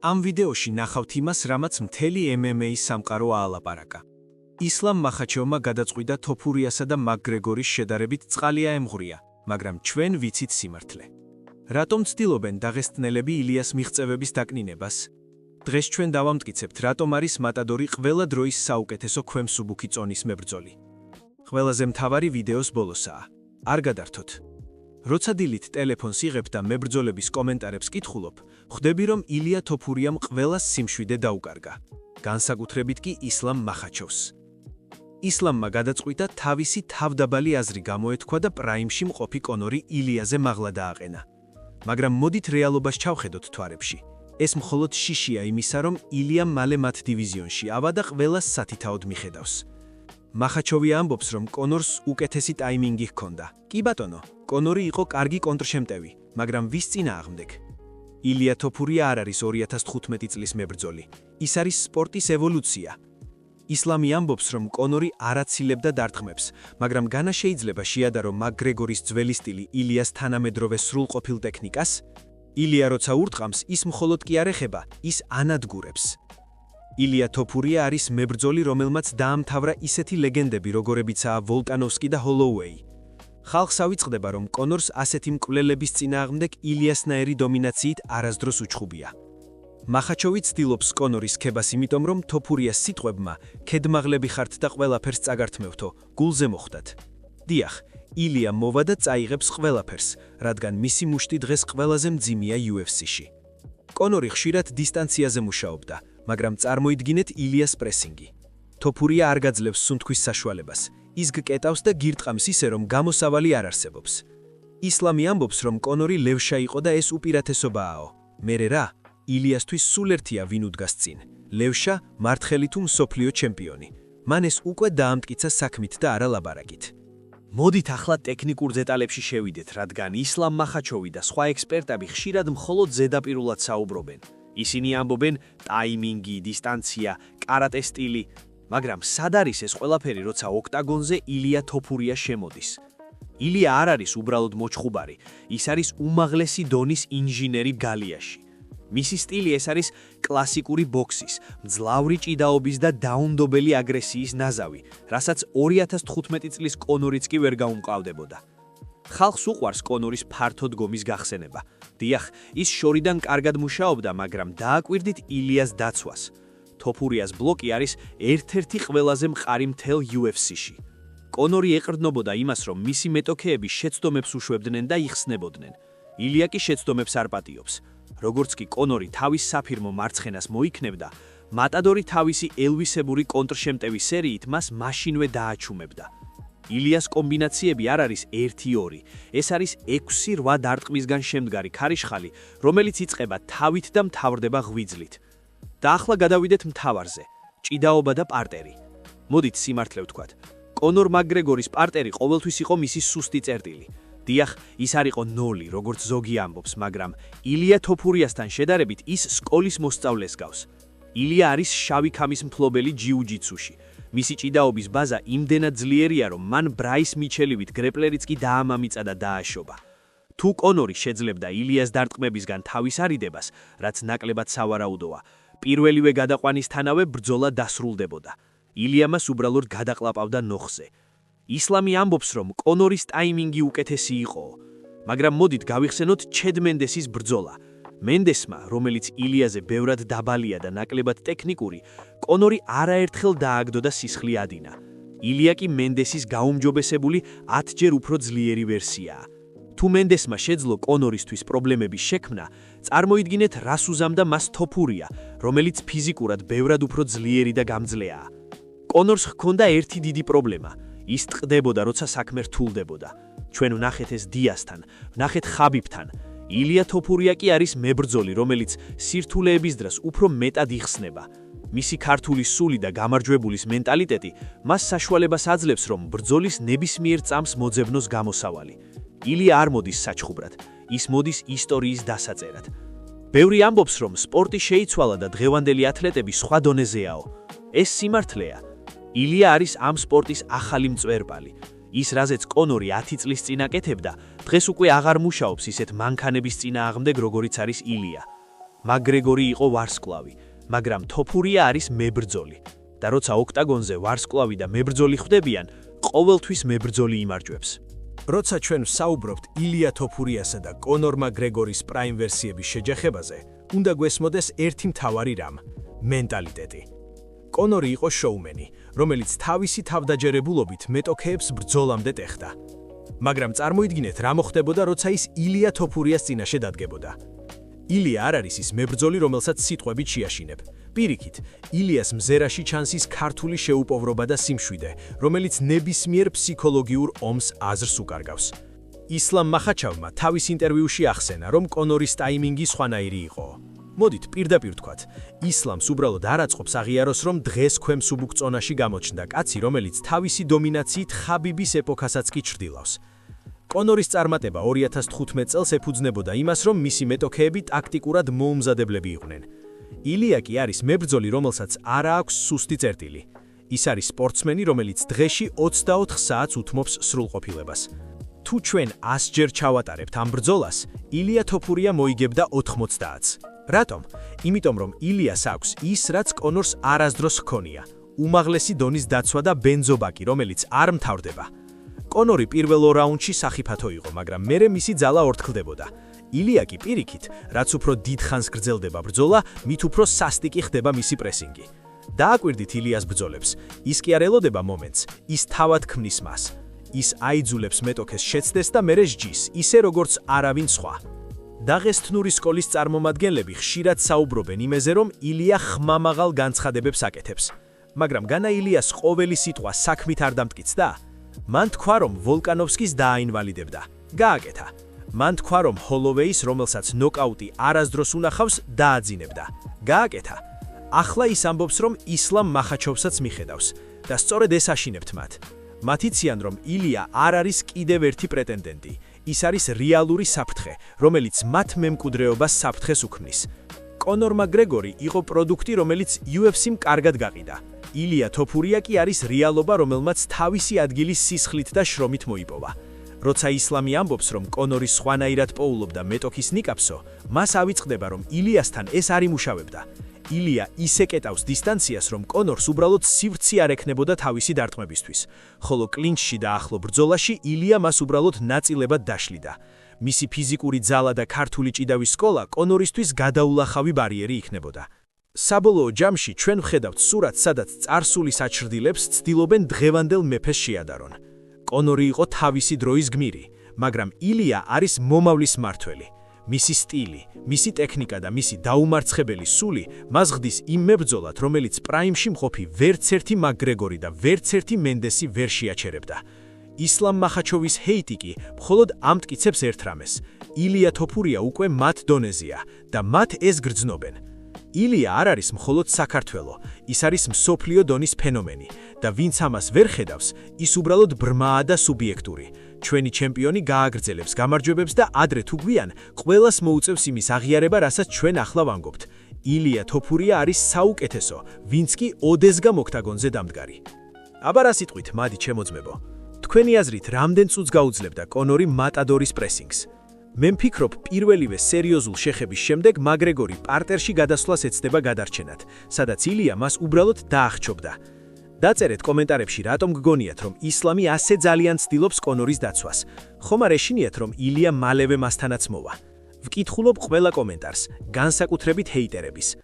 Am ვიდეოში ნახავთ იმას, რამაც მთელი MMA-ის სამყარო აალაპარაკა. ისლამ მახაჩევმა გადაწყვიტა თოფურიასა და მაკგრეგორის შედარებით წყალი აემღვრია, მაგრამ ჩვენ ვიცით სიმართლე. რატომ ცდილობენ დაღესტნელები ილიას მიღწევების დაკნინებას? დღეს ჩვენ დავამტკიცებთ, რატომ არის მატადორი ყველა დროის საუკეთესო ქვემსუბუქი წონის მებრძოლი. ყველაზე მთავარი ვიდეოს ბოლოსაა. არ გადართოთ. როცა დილით ტელეფონს იღებ და მებრძოლების კომენტარებს კითხულობ, ხვდები, რომ ილია თოფურიამ ყველას სიმშვიდე დაუკარგა. განსაკუთრებით კი ისლამ მახაჩოვს. ისლამმა გადაწყვიტა თავისი თავდაბალი აზრი გამოეთქვა და პრაიმში მყოფი კონორი ილიაზე მაღლა დააყენა. მაგრამ მოდით რეალობას ჩავხედოთ თვარებში. ეს მხოლოდ შიშია იმისა, რომ ილიამ მალე მათ დივიზიონში ავა და ყველას სათითაოდ მიხედავს. მახაჩოვი ამბობს, რომ კონორს უკეთესი ტაიმინგი ჰქონდა. კი ბატონო, კონორი იყო კარგი კონტრშემტევი, მაგრამ ვის წინააღმდეგ? ილია თოფურია არ არის 2015 წლის მებრძოლი. ის არის სპორტის ევოლუცია. ისლამი ამბობს, რომ კონორი არ აცილებდა დარტყმებს, მაგრამ განა შეიძლება შეადარო მაკგრეგორის ძველი სტილი ილიას თანამედროვე სრულყოფილ ტექნიკას? ილია როცა ურტყამს, ის მხოლოდ კი არ ეხება, ის ანადგურებს. ილია თოფურია არის მებრძოლი, რომელმაც დაამთავრა ისეთი ლეგენდები, როგორებიცაა ვოლკანოვსკი და ჰოლოუეი. ხალხს ავიწყდება, რომ კონორს ასეთი მკვლელების წინააღმდეგ ილიასნაირი დომინაციით არასდროს უჩხუბია. მახაჩოვი ცდილობს კონორის ქებას, იმიტომ რომ თოფურიას სიტყვებმა ქედმაღლები ხართ და ყველაფერს წაგართმევთო, გულზე მოხვდათ. დიახ, ილია მოვა და წაიღებს ყველაფერს, რადგან მისი მუშტი დღეს ყველაზე მძიმეა UFC-ში. კონორი ხშირად დისტანციაზე მუშაობდა, მაგრამ წარმოიდგინეთ ილიას პრესინგი. თოფურია არ გაძლევს სუნთქვის საშუალებას. ის გკეტავს და გირტყამს ისე, რომ გამოსავალი არ არსებობს. ისლამი ამბობს, რომ კონორი ლევშა იყო და ეს უპირატესობააო. მერე რა? ილიასთვის სულ ერთია ვინ უდგას წინ. ლევშა, მართხელი თუ მსოფლიო ჩემპიონი. მან ეს უკვე დაამტკიცა საქმით და არა ლაბარაკით. მოდით ახლა ტექნიკურ დეტალებში შევიდეთ, რადგან ისლამ მახაჩოვი და სხვა ექსპერტები ხშირად მხოლოდ ზედაპირულად საუბრობენ. ისინი ამბობენ ტაიმინგი, დისტანცია, კარატე სტილი, მაგრამ სად არის ეს ყველაფერი, როცა ოქტაგონზე ილია თოფურია შემოდის? ილია არ არის უბრალოდ მოჩხუბარი, ის არის უმაღლესი დონის ინჟინერი გალიაში. მისი სტილი ეს არის კლასიკური ბოქსის, მძლავრი ჭიდაობის და დაუნდობელი აგრესიის ნაზავი, რასაც 2015 წლის კონორიც კი ვერ გაუმკლავდებოდა. ხალხს უყვარს კონორის ფართო დგომის გახსენება. დიახ, ის შორიდან კარგად მუშაობდა, მაგრამ დააკვირდით ილიას დაცვას. თოფურიას ბლოკი არის ერთ-ერთი ყველაზე მყარი მთელ UFC-ში. კონორი ეყრდნობოდა იმას, რომ მისი მეტოქეები შეცდომებს უშვებდნენ და იხსნებოდნენ. ილია კი შეცდომებს არ პატიობს. როგორც კი კონორი თავის საფირმო მარცხენას მოიქნებდა, მატადორი თავისი ელვისებური კონტრშემტევის სერიით მას მაშინვე დააჩუმებდა. ილიას კომბინაციები არ არის 1-2, ეს არის 6-8 დარტყმისგან შემდგარი ქარიშხალი, რომელიც იწყება თავით და მთავრდება ღვიძლით. და ახლა გადავიდეთ მთავარზე, ჭიდაობა და პარტერი. მოდით სიმართლე ვთქვათ, კონორ მაკგრეგორის პარტერი ყოველთვის იყო მისი სუსტი წერტილი. დიახ, ის არ იყო 0, როგორც ზოგი ამბობს, მაგრამ ილია თოფურიასთან შედარებით ის სკოლის მოსწავლეს გავს. ილია არის შავი ქამის მფლობელი ჯიუ-ჯიტსუში. მისი ჭიდაობის ბაზა იმდენად ძლიერია, რომ მან ბრაის მიჩელივით გრეპლერიც კი დაამამიცა და დააშობა. თუ კონორი შეძლებდა ილიას დარტყმებისგან თავის არიდებას, რაც ნაკლებად სავარაუდოა, პირველივე გადაყვანისთანავე ბრძოლა დასრულდებოდა. ილია მას უბრალოდ გადაყლაპავდა ნოხზე. ისლამი ამბობს, რომ კონორის ტაიმინგი უკეთესი იყო, მაგრამ მოდით გავიხსენოთ ჩედ მენდესის ბრძოლა. მენდესმა, რომელიც ილიაზე ბევრად დაბალია და ნაკლებად ტექნიკური, კონორი არაერთხელ დააგდო და სისხლი ადინა. ილია კი მენდესის გაუმჯობესებული 10 ჯერ უფრო ძლიერი ვერსიაა. თუ მენდესმა შეძლო კონორისთვის პრობლემების შექმნა, წარმოიდგინეთ რას უზამდა მას თოფურია, რომელიც ფიზიკურად ბევრად უფრო ძლიერი და გამძლეაა. კონორს ჰქონდა ერთი დიდი პრობლემა. ის ტყდებოდა, როცა საქმე რთულდებოდა. ჩვენ ვნახეთ ეს დიასთან, ვნახეთ ხაბიბთან. ილია თოფურია კი არის მებრძოლი, რომელიც სირთულეების დროს უფრო მეტად იხსნება. მისი ქართული სული და გამარჯვებულის მენტალიტეტი მას საშუალებას აძლევს, რომ ბრძოლის ნებისმიერ წამს მოძებნოს გამოსავალი. ილია არ მოდის საჩხუბრად, ის მოდის ისტორიის დასაწერად. ბევრი ამბობს, რომ სპორტი შეიცვალა და დღევანდელი ათლეტები სხვა დონეზეაო. ეს სიმართლეა. ილია არის ამ სპორტის ახალი მწვერვალი. ის რაზეც კონორი 10 წლის წინ აკეთებდა, დღეს უკვე აღარ მუშაობს ისეთ მანქანების წინააღმდეგ, როგორიც არის ილია. მაგრეგორი იყო ვარსკვლავი, მაგრამ თოფურია არის მებრძოლი. და როცა ოქტაგონზე ვარსკვლავი და მებრძოლი ხვდებიან, ყოველთვის მებრძოლი იმარჯვებს. როცა ჩვენ ვსაუბრობთ ილია თოფურიასა და კონორ მაგრეგორის პრაიმ ვერსიების შეჯახებაზე, უნდა გვესმოდეს ერთი მთავარი რამ – მენტალიტეტი. კონორი იყო შოუმენი, რომელიც თავისი თავდაჯერებულობით მეტოქეებს ბრძოლამდე ტეხდა. მაგრამ წარმოიდგინეთ, რა მოხდებოდა, როცა ის ილია თოფურიას წინაშე დადგებოდა. ილია არ არის ის მებრძოლი, რომელსაც სიტყვებით შეაშინებ. პირიქით, ილიას მზერაში ჩანს ის ქართული შეუპოვრობა და სიმშვიდე, რომელიც ნებისმიერ ფსიქოლოგიურ ომს აზრს უკარგავს. ისლამ მახაჩავმა თავის ინტერვიუში ახსენა, რომ კონორის ტაიმინგი სხვანაირი იყო. მოდით პირდაპირ ვთქვათ, ისლამს უბრალოდ არ აწყობს აღიაროს, რომ დღეს ქვემს უბუქ წონაში გამოჩნდა კაცი, რომელიც თავისი დომინაციით ხაბიბის ეპოქასაც კი ჩრდილავს. კონორის წარმატება 2015 წელს ეფუძნებოდა იმას, რომ მისი მეტოქეები ტაქტიკურად მოუმზადებლები იყვნენ. ილია კი არის მებრძოლი, რომელსაც არ აქვს სუსტი წერტილი. ის არის სპორტსმენი, რომელიც დღეში 24 საათს უთმობს სრულყოფილებას. თუ ჩვენ 100 ჯერ ჩავატარებთ ამ ბრძოლას, ილია თოფურია მოიგებდა 90-ს. რატომ? იმიტომ რომ ილიას აქვს ის, რაც კონორს არასდროს ჰქონია: უმაღლესი დონის დაცვა და ბენზობაკი, რომელიც არ მთავრდება. კონორი პირველ 2 რაუნდში სახიფათო იყო, მაგრამ მერე მისი ძალა ორთქლდებოდა. ილია კი პირიქით, რაც უფრო დიდ ხანს გრძელდება ბრძოლა, მით უფრო სასტიკი ხდება მისი პრესინგი. დააკვირდით ილიას ბრძოლებს, ის კი არ ელოდება მომენტს, ის თავად ქმნის მას. ის აიძულებს მეტოქეს შეცდეს და მერე სჯის, ისე როგორც არავინ სხვა. დაღესტნური სკოლის წარმომადგენლები ხშირად საუბრობენ იმაზე, რომ ილია ხმამაღალ განცხადებებს აკეთებს. მაგრამ განა ილიას ყოველი სიტყვა საქმით არ დამტკიცდა? მან თქვა, რომ ვოლკანოვსკის დააინვალიდებდა. გააკეთა. მან თქვა, რომ ჰოლოვეის, რომელსაც ნოკაუტი არასდროს უნახავს, დააძინებდა. გააკეთა. ახლა ის ამბობს, რომ ისლამ მახაჩოვსაც მიხედავს და სწორედ ეს აშინებთ მათ. მათ იციან, რომ ილია არ არის კიდევ ერთი პრეტენდენტი. ის არის რეალური საფრთხე, რომელიც მათ მემკვიდრეობას საფრთხეს უქმნის. კონორ მაგრეგორი იყო პროდუქტი, რომელიც UFC-მ კარგად გაყიდა. ილია თოფურია კი არის რეალობა, რომელმაც თავისი ადგილი სისხლით და შრომით მოიპოვა. როცა ისლამი ამბობს, რომ კონორი სხვანაირად პოულობდა მეტოქის ნიკაპსო, მას ავიწყდება, რომ ილიასთან ეს არ იმუშავებდა. ილია ისე კეტავს დისტანციას, რომ კონორს უბრალოდ სივრცე არ ექნებოდა თავისი დარტყმებისთვის, ხოლო კლინჩში და ახლო ბრძოლაში ილია მას უბრალოდ ნაწილებად დაშლიდა. მისი ფიზიკური ძალა და ქართული ჭიდავის სკოლა კონორისთვის გადაულახავი ბარიერი იქნებოდა. საბოლოო ჯამში ჩვენ ვხედავთ სურათს, სადაც წარსული საჩრდილებს ცდილობენ დღევანდელ მეფეს შეადარონ. კონორი იყო თავისი დროის გმირი, მაგრამ ილია არის მომავლის მმართველი. მისი სტილი, მისი ტექნიკა და მისი დაუმარცხებელი სული მას ხდის იმ მებრძოლად, რომელიც პრაიმში მყოფი ვერც ერთი მაგრეგორი და ვერც ერთი მენდესი ვერ შეაჩერებდა. ისლამ მახაჩოვის ჰეიტი კი მხოლოდ ამტკიცებს ერთ რამეს: ილია თოფურია უკვე მათ დონეზეა და მათ ეს გრძნობენ. ილია არ არის მხოლოდ საქართველო, ის არის მსოფლიო დონის ფენომენი და ვინც ამას ვერ ხედავს, ის უბრალოდ ბრმაა და სუბიექტური. ჩვენი ჩემპიონი გააგრძელებს გამარჯვებებს და ადრე თუ გვიან, ყველას მოუწევს იმის აღიარება, რასაც ჩვენ ახლა ვამბობთ. ილია თოფურია არის საუკეთესო, ვინც კი ოდესგან ოქტაგონზე დამდგარი. აბა რა სიტყვით, მადი ჩემოძმებო. თქვენი აზრით, რამდენ წუთს გაუძლებდა კონორი მატადორის პრესინგს? მე მფიქრობ, პირველივე სერიოზულ შეხების შემდეგ მაგრეგორი პარტერში გადასვლას ეცდება გადარჩენად, სადაც ილია მას უბრალოდ დაახჩობდა. დაწერეთ კომენტარებში, რატომ გგონიათ, რომ ისლამი ასე ძალიან ცდილობს კონორის დაცვას. ხომ არ ეშინიათ, რომ ილია მალევე მასთანაც მოვა? ვკითხულობ ყველა კომენტარს, განსაკუთრებით ჰეიტერების.